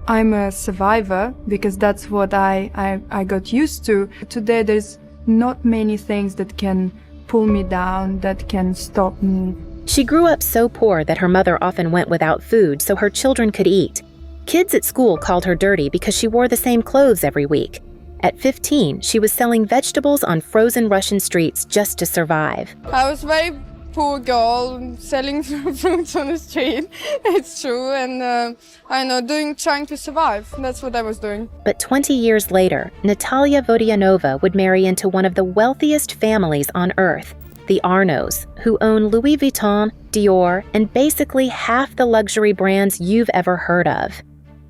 I'm a survivor because that's what I got used to. Today there's not many things that can pull me down, that can stop me. She grew up so poor that her mother often went without food so her children could eat. Kids at school called her dirty because she wore the same clothes every week. At 15, she was selling vegetables on frozen Russian streets just to survive. I was a very poor girl selling fruits on the street, it's true, and trying to survive. That's what I was doing. But 20 years later, Natalia Vodianova would marry into one of the wealthiest families on earth, the Arnauts, who own Louis Vuitton, Dior, and basically half the luxury brands you've ever heard of.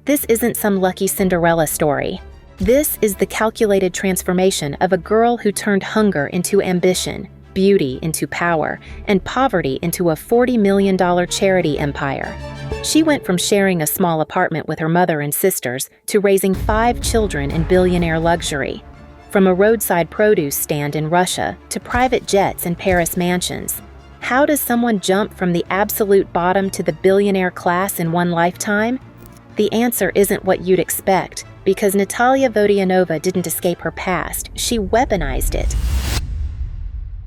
This isn't some lucky Cinderella story. This is the calculated transformation of a girl who turned hunger into ambition, beauty into power, and poverty into a $40 million charity empire. She went from sharing a small apartment with her mother and sisters to raising 5 children in billionaire luxury. From a roadside produce stand in Russia to private jets and Paris mansions. How does someone jump from the absolute bottom to the billionaire class in one lifetime? The answer isn't what you'd expect, because Natalia Vodianova didn't escape her past, she weaponized it.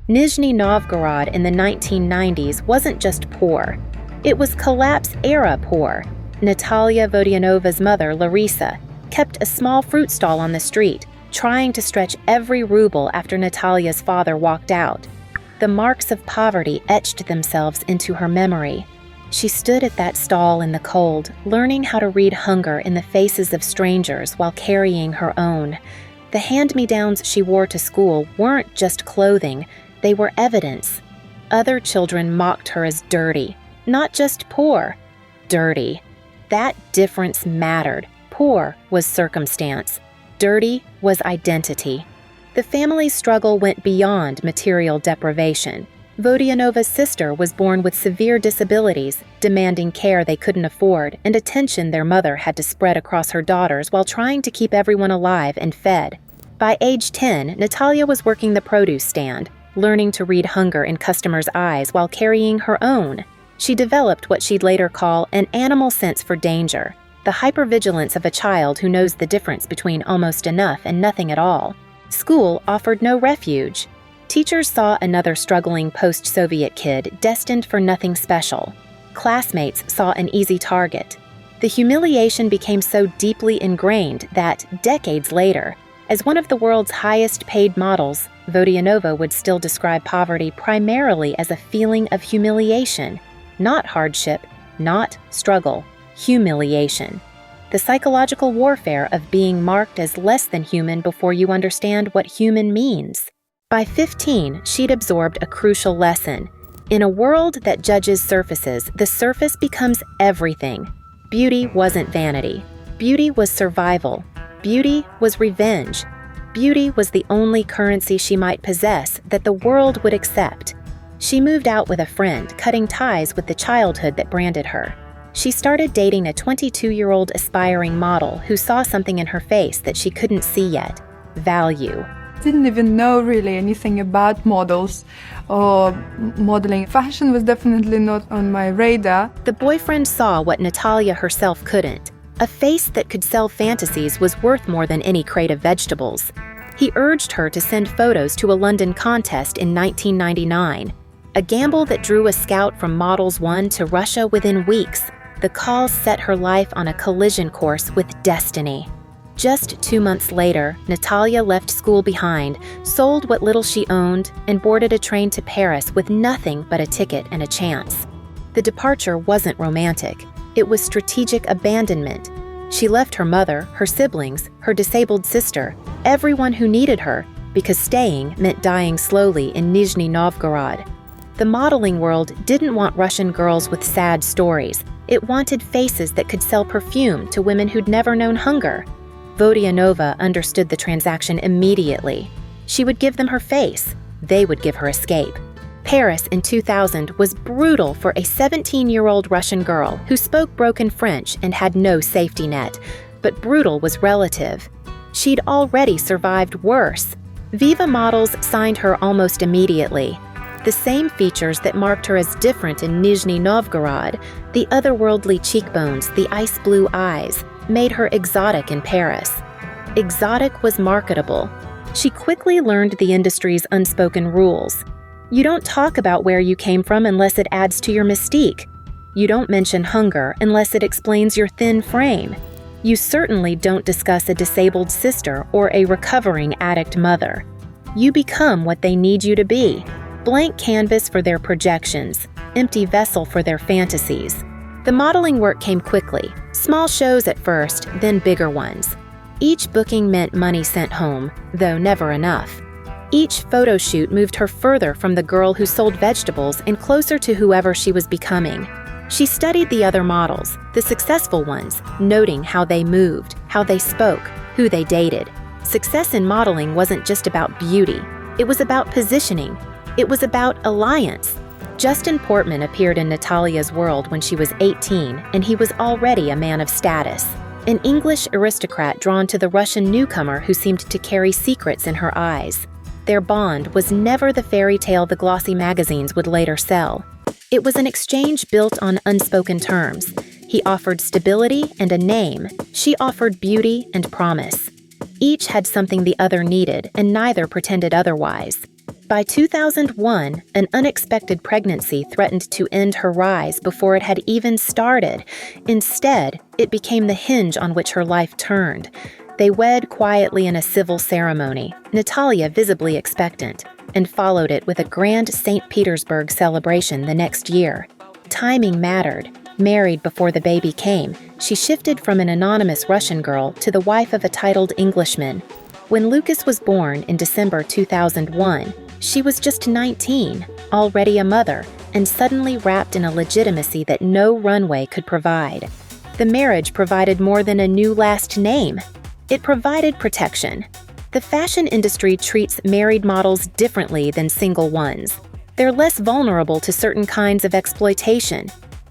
Nizhny Novgorod in the 1990s wasn't just poor. It was collapse-era poor. Natalia Vodianova's mother, Larisa, kept a small fruit stall on the street, trying to stretch every ruble after Natalia's father walked out. The marks of poverty etched themselves into her memory. She stood at that stall in the cold, learning how to read hunger in the faces of strangers while carrying her own. The hand-me-downs she wore to school weren't just clothing, they were evidence. Other children mocked her as dirty, not just poor, dirty. That difference mattered. Poor was circumstance. Dirty was identity. The family's struggle went beyond material deprivation. Vodianova's sister was born with severe disabilities, demanding care they couldn't afford and attention their mother had to spread across her daughters while trying to keep everyone alive and fed. By age 10, Natalia was working the produce stand, learning to read hunger in customers' eyes while carrying her own. She developed what she'd later call an animal sense for danger, the hypervigilance of a child who knows the difference between almost enough and nothing at all. School offered no refuge. Teachers saw another struggling post-Soviet kid destined for nothing special. Classmates saw an easy target. The humiliation became so deeply ingrained that, decades later, as one of the world's highest-paid models, Vodianova would still describe poverty primarily as a feeling of humiliation, not hardship, not struggle, humiliation. The psychological warfare of being marked as less than human before you understand what human means. By 15, she'd absorbed a crucial lesson. In a world that judges surfaces, the surface becomes everything. Beauty wasn't vanity. Beauty was survival. Beauty was revenge. Beauty was the only currency she might possess that the world would accept. She moved out with a friend, cutting ties with the childhood that branded her. She started dating a 22-year-old aspiring model who saw something in her face that she couldn't see yet: value. Didn't even know really anything about models or modeling. Fashion was definitely not on my radar. The boyfriend saw what Natalia herself couldn't. A face that could sell fantasies was worth more than any crate of vegetables. He urged her to send photos to a London contest in 1999, a gamble that drew a scout from Models 1 to Russia within weeks. The call set her life on a collision course with destiny. Just 2 months later, Natalia left school behind, sold what little she owned, and boarded a train to Paris with nothing but a ticket and a chance. The departure wasn't romantic. It was strategic abandonment. She left her mother, her siblings, her disabled sister, everyone who needed her, because staying meant dying slowly in Nizhny Novgorod. The modeling world didn't want Russian girls with sad stories. It wanted faces that could sell perfume to women who'd never known hunger. Vodianova understood the transaction immediately. She would give them her face. They would give her escape. Paris in 2000 was brutal for a 17-year-old Russian girl who spoke broken French and had no safety net, but brutal was relative. She'd already survived worse. Viva Models signed her almost immediately. The same features that marked her as different in Nizhny Novgorod, the otherworldly cheekbones, the ice blue eyes, made her exotic in Paris. Exotic was marketable. She quickly learned the industry's unspoken rules. You don't talk about where you came from unless it adds to your mystique. You don't mention hunger unless it explains your thin frame. You certainly don't discuss a disabled sister or a recovering addict mother. You become what they need you to be. Blank canvas for their projections, empty vessel for their fantasies. The modeling work came quickly. Small shows at first, then bigger ones. Each booking meant money sent home, though never enough. Each photo shoot moved her further from the girl who sold vegetables and closer to whoever she was becoming. She studied the other models, the successful ones, noting how they moved, how they spoke, who they dated. Success in modeling wasn't just about beauty. It was about positioning. It was about alliance. Justin Portman appeared in Natalia's world when she was 18, and he was already a man of status. An English aristocrat drawn to the Russian newcomer who seemed to carry secrets in her eyes. Their bond was never the fairy tale the glossy magazines would later sell. It was an exchange built on unspoken terms. He offered stability and a name. She offered beauty and promise. Each had something the other needed, and neither pretended otherwise. By 2001, an unexpected pregnancy threatened to end her rise before it had even started. Instead, it became the hinge on which her life turned. They wed quietly in a civil ceremony, Natalia visibly expectant, and followed it with a grand St. Petersburg celebration the next year. Timing mattered. Married before the baby came, she shifted from an anonymous Russian girl to the wife of a titled Englishman. When Lucas was born in December 2001, she was just 19, already a mother, and suddenly wrapped in a legitimacy that no runway could provide. The marriage provided more than a new last name. It provided protection. The fashion industry treats married models differently than single ones. They're less vulnerable to certain kinds of exploitation.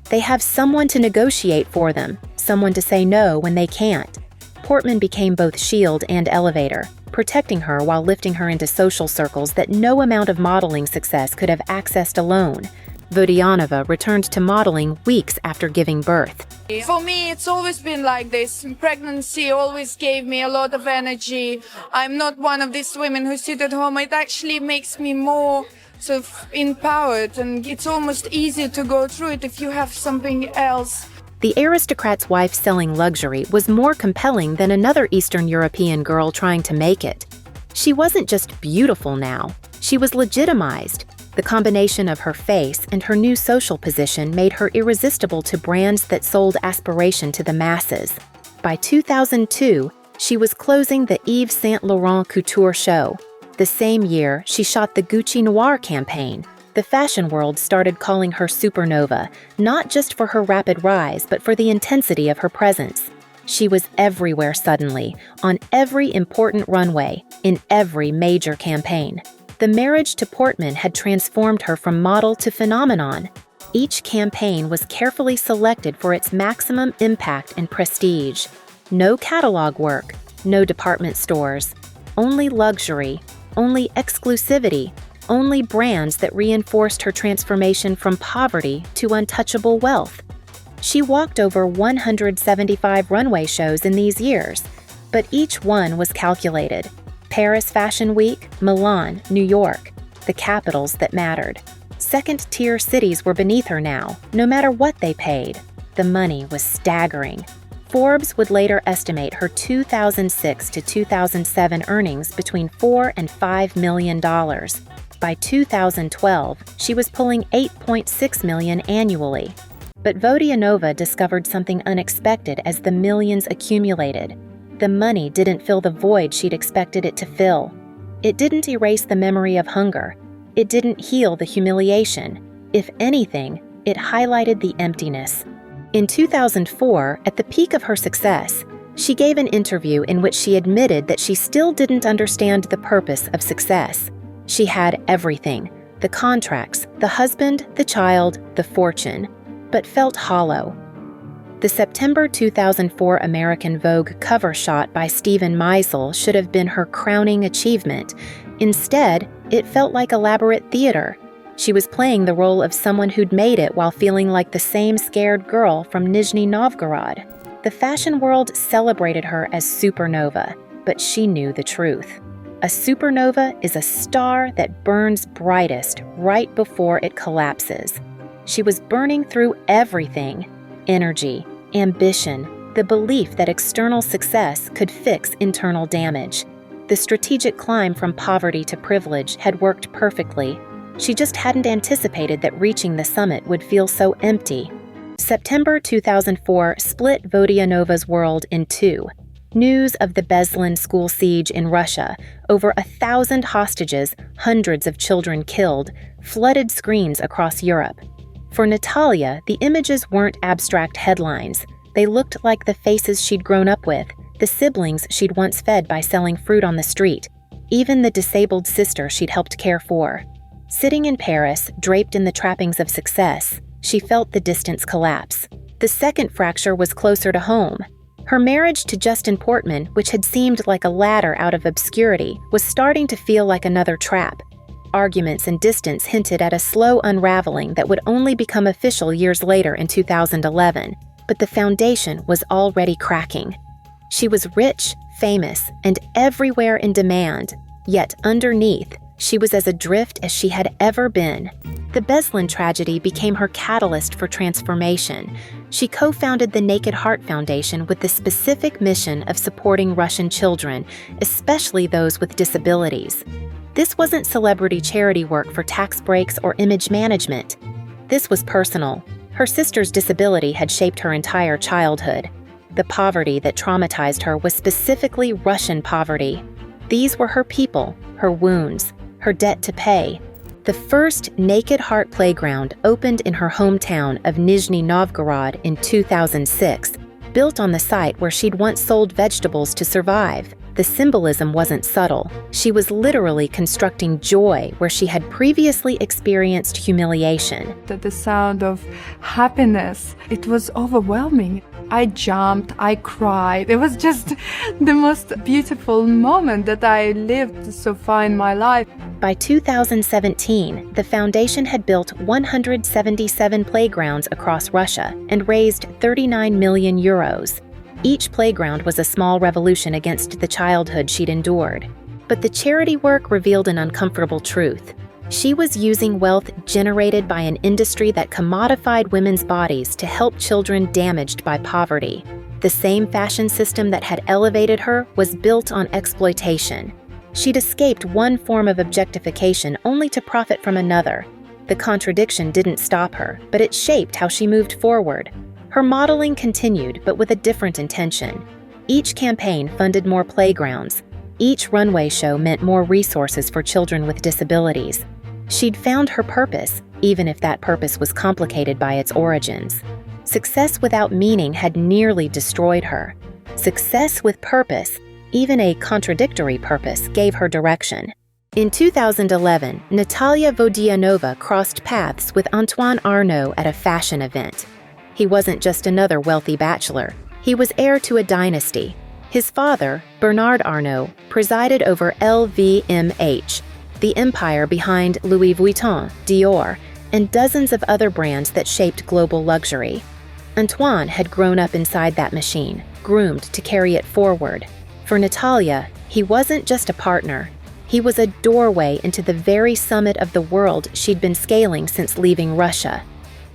They have someone to negotiate for them, someone to say no when they can't. Portman became both shield and elevator, protecting her while lifting her into social circles that no amount of modeling success could have accessed alone. Vodianova returned to modeling weeks after giving birth. For me, it's always been like this. Pregnancy always gave me a lot of energy. I'm not one of these women who sit at home. It actually makes me more sort of empowered, and it's almost easier to go through it if you have something else. The aristocrat's wife selling luxury was more compelling than another Eastern European girl trying to make it. She wasn't just beautiful now, she was legitimized. The combination of her face and her new social position made her irresistible to brands that sold aspiration to the masses. By 2002, she was closing the Yves Saint Laurent couture show. The same year, she shot the Gucci Noir campaign. The fashion world started calling her Supernova, not just for her rapid rise, but for the intensity of her presence. She was everywhere suddenly, on every important runway, in every major campaign. The marriage to Portman had transformed her from model to phenomenon. Each campaign was carefully selected for its maximum impact and prestige. No catalog work, no department stores, only luxury, only exclusivity, only brands that reinforced her transformation from poverty to untouchable wealth. She walked over 175 runway shows in these years, but each one was calculated. Paris Fashion Week, Milan, New York, the capitals that mattered. Second-tier cities were beneath her now, no matter what they paid. The money was staggering. Forbes would later estimate her 2006 to 2007 earnings between $4 and $5 million. By 2012, she was pulling $8.6 million annually. But Vodianova discovered something unexpected as the millions accumulated. The money didn't fill the void she'd expected it to fill. It didn't erase the memory of hunger. It didn't heal the humiliation. If anything, it highlighted the emptiness. In 2004, at the peak of her success, she gave an interview in which she admitted that she still didn't understand the purpose of success. She had everything: the contracts, the husband, the child, the fortune, but felt hollow. The September 2004 American Vogue cover shot by Steven Meisel should have been her crowning achievement. Instead, it felt like elaborate theater. She was playing the role of someone who'd made it while feeling like the same scared girl from Nizhny Novgorod. The fashion world celebrated her as supernova, but she knew the truth. A supernova is a star that burns brightest right before it collapses. She was burning through everything: energy, ambition, the belief that external success could fix internal damage. The strategic climb from poverty to privilege had worked perfectly. She just hadn't anticipated that reaching the summit would feel so empty. September 2004 split Vodianova's world in two. News of the Beslan school siege in Russia, over 1,000 hostages, hundreds of children killed, flooded screens across Europe. For Natalia, the images weren't abstract headlines. They looked like the faces she'd grown up with, the siblings she'd once fed by selling fruit on the street, even the disabled sister she'd helped care for. Sitting in Paris, draped in the trappings of success, she felt the distance collapse. The second fracture was closer to home. Her marriage to Justin Portman, which had seemed like a ladder out of obscurity, was starting to feel like another trap. Arguments and distance hinted at a slow unraveling that would only become official years later in 2011, but the foundation was already cracking. She was rich, famous, and everywhere in demand, yet underneath, she was as adrift as she had ever been. The Beslan tragedy became her catalyst for transformation. She co-founded the Naked Heart Foundation with the specific mission of supporting Russian children, especially those with disabilities. This wasn't celebrity charity work for tax breaks or image management. This was personal. Her sister's disability had shaped her entire childhood. The poverty that traumatized her was specifically Russian poverty. These were her people, her wounds, her debt to pay. The first Naked Heart Playground opened in her hometown of Nizhny Novgorod in 2006, built on the site where she'd once sold vegetables to survive. The symbolism wasn't subtle. She was literally constructing joy where she had previously experienced humiliation. The sound of happiness, it was overwhelming. I jumped, I cried. It was just the most beautiful moment that I lived so far in my life. By 2017, the foundation had built 177 playgrounds across Russia and raised 39 million euros. Each playground was a small revolution against the childhood she'd endured. But the charity work revealed an uncomfortable truth. She was using wealth generated by an industry that commodified women's bodies to help children damaged by poverty. The same fashion system that had elevated her was built on exploitation. She'd escaped one form of objectification only to profit from another. The contradiction didn't stop her, but it shaped how she moved forward. Her modeling continued, but with a different intention. Each campaign funded more playgrounds. Each runway show meant more resources for children with disabilities. She'd found her purpose, even if that purpose was complicated by its origins. Success without meaning had nearly destroyed her. Success with purpose, even a contradictory purpose, gave her direction. In 2011, Natalia Vodianova crossed paths with Antoine Arnault at a fashion event. He wasn't just another wealthy bachelor. He was heir to a dynasty. His father, Bernard Arnault, presided over LVMH, the empire behind Louis Vuitton, Dior, and dozens of other brands that shaped global luxury. Antoine had grown up inside that machine, groomed to carry it forward. For Natalia, he wasn't just a partner. He was a doorway into the very summit of the world she'd been scaling since leaving Russia.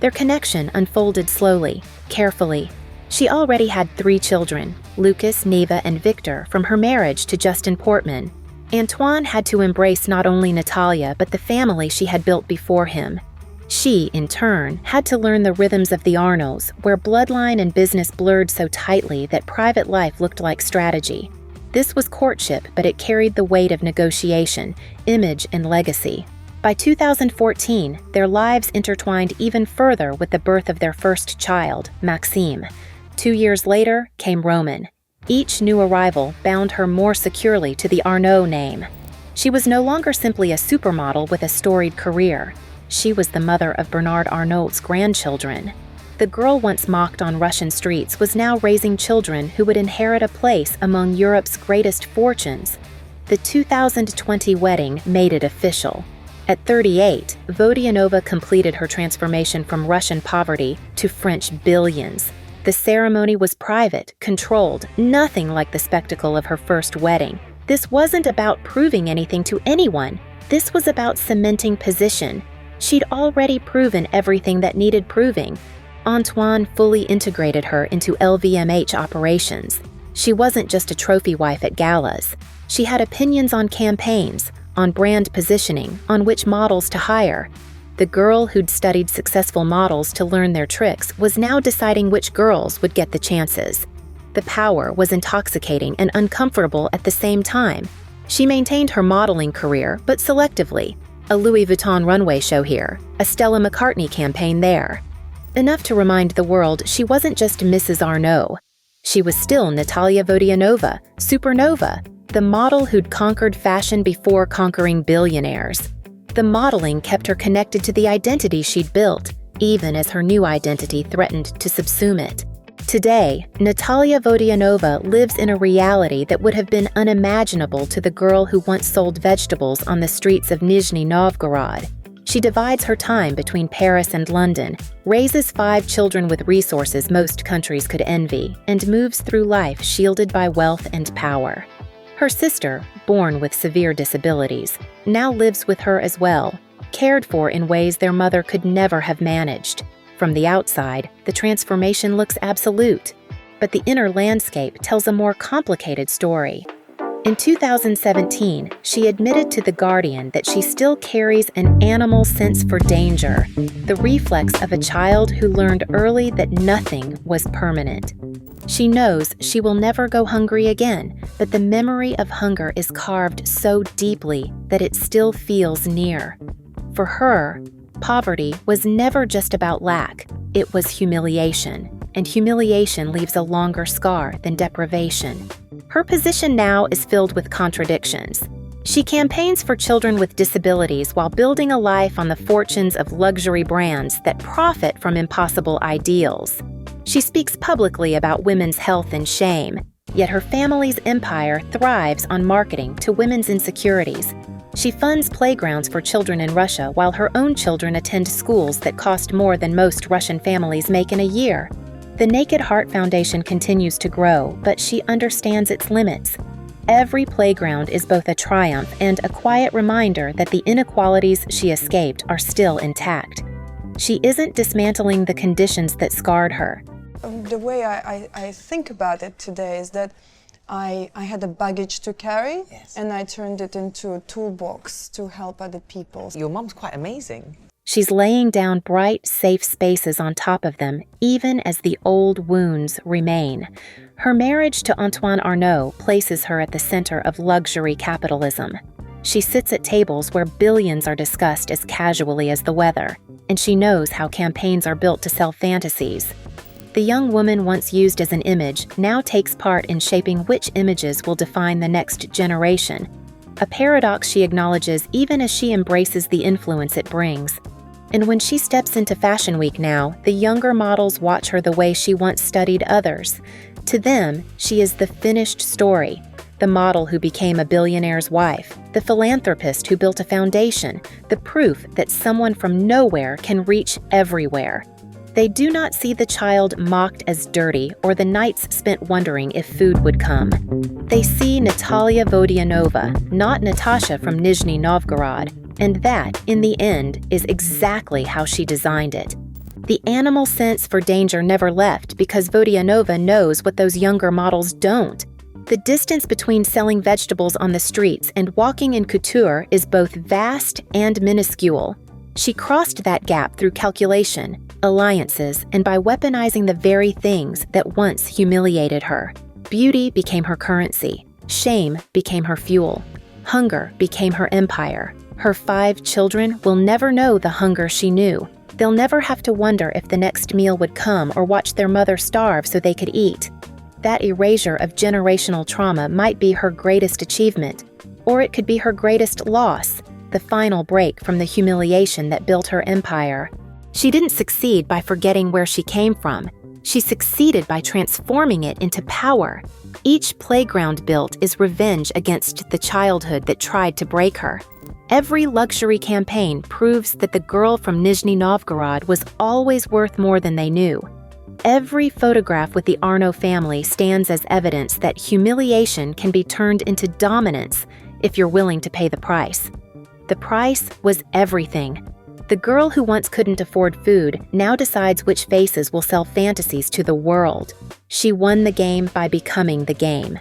Their connection unfolded slowly, carefully. She already had 3 children, Lucas, Neva, and Victor, from her marriage to Justin Portman. Antoine had to embrace not only Natalia, but the family she had built before him. She, in turn, had to learn the rhythms of the Arnaults, where bloodline and business blurred so tightly that private life looked like strategy. This was courtship, but it carried the weight of negotiation, image, and legacy. By 2014, their lives intertwined even further with the birth of their first child, Maxime. 2 years later came Roman. Each new arrival bound her more securely to the Arnault name. She was no longer simply a supermodel with a storied career. She was the mother of Bernard Arnault's grandchildren. The girl once mocked on Russian streets was now raising children who would inherit a place among Europe's greatest fortunes. The 2020 wedding made it official. At 38, Vodianova completed her transformation from Russian poverty to French billions. The ceremony was private, controlled, nothing like the spectacle of her first wedding. This wasn't about proving anything to anyone. This was about cementing position. She'd already proven everything that needed proving. Antoine fully integrated her into LVMH operations. She wasn't just a trophy wife at galas. She had opinions on campaigns, on brand positioning, on which models to hire. The girl who'd studied successful models to learn their tricks was now deciding which girls would get the chances. The power was intoxicating and uncomfortable at the same time. She maintained her modeling career, but selectively. A Louis Vuitton runway show here, a Stella McCartney campaign there. Enough to remind the world she wasn't just Mrs. Arnault. She was still Natalia Vodianova, Supernova, the model who'd conquered fashion before conquering billionaires. The modeling kept her connected to the identity she'd built, even as her new identity threatened to subsume it. Today, Natalia Vodianova lives in a reality that would have been unimaginable to the girl who once sold vegetables on the streets of Nizhny Novgorod. She divides her time between Paris and London, raises 5 children with resources most countries could envy, and moves through life shielded by wealth and power. Her sister, born with severe disabilities, now lives with her as well, cared for in ways their mother could never have managed. From the outside, the transformation looks absolute, but the inner landscape tells a more complicated story. In 2017, she admitted to The Guardian that she still carries an animal sense for danger, the reflex of a child who learned early that nothing was permanent. She knows she will never go hungry again, but the memory of hunger is carved so deeply that it still feels near. For her, poverty was never just about lack, it was humiliation, and humiliation leaves a longer scar than deprivation. Her position now is filled with contradictions. She campaigns for children with disabilities while building a life on the fortunes of luxury brands that profit from impossible ideals. She speaks publicly about women's health and shame, yet her family's empire thrives on marketing to women's insecurities. She funds playgrounds for children in Russia while her own children attend schools that cost more than most Russian families make in a year. The Naked Heart Foundation continues to grow, but she understands its limits. Every playground is both a triumph and a quiet reminder that the inequalities she escaped are still intact. She isn't dismantling the conditions that scarred her. The way I think about it today is that I had a baggage to carry, yes, and I turned it into a toolbox to help other people. Your mum's quite amazing. She's laying down bright, safe spaces on top of them, even as the old wounds remain. Her marriage to Antoine Arnault places her at the center of luxury capitalism. She sits at tables where billions are discussed as casually as the weather, and she knows how campaigns are built to sell fantasies. The young woman once used as an image now takes part in shaping which images will define the next generation, a paradox she acknowledges even as she embraces the influence it brings. And when she steps into Fashion Week now, the younger models watch her the way she once studied others. To them, she is the finished story, the model who became a billionaire's wife, the philanthropist who built a foundation, the proof that someone from nowhere can reach everywhere. They do not see the child mocked as dirty or the nights spent wondering if food would come. They see Natalia Vodianova, not Natasha from Nizhny Novgorod, and that, in the end, is exactly how she designed it. The animal sense for danger never left because Vodianova knows what those younger models don't. The distance between selling vegetables on the streets and walking in couture is both vast and minuscule. She crossed that gap through calculation, alliances, and by weaponizing the very things that once humiliated her. Beauty became her currency. Shame became her fuel. Hunger became her empire. Her 5 children will never know the hunger she knew. They'll never have to wonder if the next meal would come or watch their mother starve so they could eat. That erasure of generational trauma might be her greatest achievement, or it could be her greatest loss, the final break from the humiliation that built her empire. She didn't succeed by forgetting where she came from. She succeeded by transforming it into power. Each playground built is revenge against the childhood that tried to break her. Every luxury campaign proves that the girl from Nizhny Novgorod was always worth more than they knew. Every photograph with the Arnault family stands as evidence that humiliation can be turned into dominance if you're willing to pay the price. The price was everything. The girl who once couldn't afford food now decides which faces will sell fantasies to the world. She won the game by becoming the game.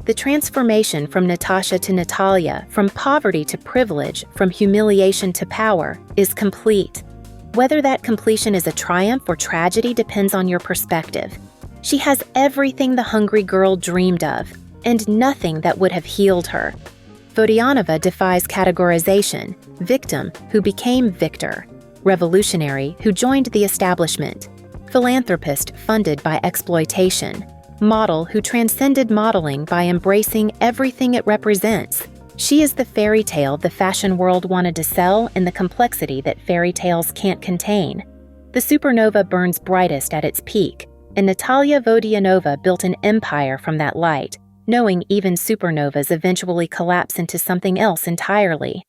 The transformation from Natasha to Natalia, from poverty to privilege, from humiliation to power, is complete. Whether that completion is a triumph or tragedy depends on your perspective. She has everything the hungry girl dreamed of, and nothing that would have healed her. Vodianova defies categorization: victim who became victor, revolutionary who joined the establishment, philanthropist funded by exploitation, model who transcended modeling by embracing everything it represents. She is the fairy tale the fashion world wanted to sell in the complexity that fairy tales can't contain. The supernova burns brightest at its peak, and Natalia Vodianova built an empire from that light, knowing even supernovas eventually collapse into something else entirely.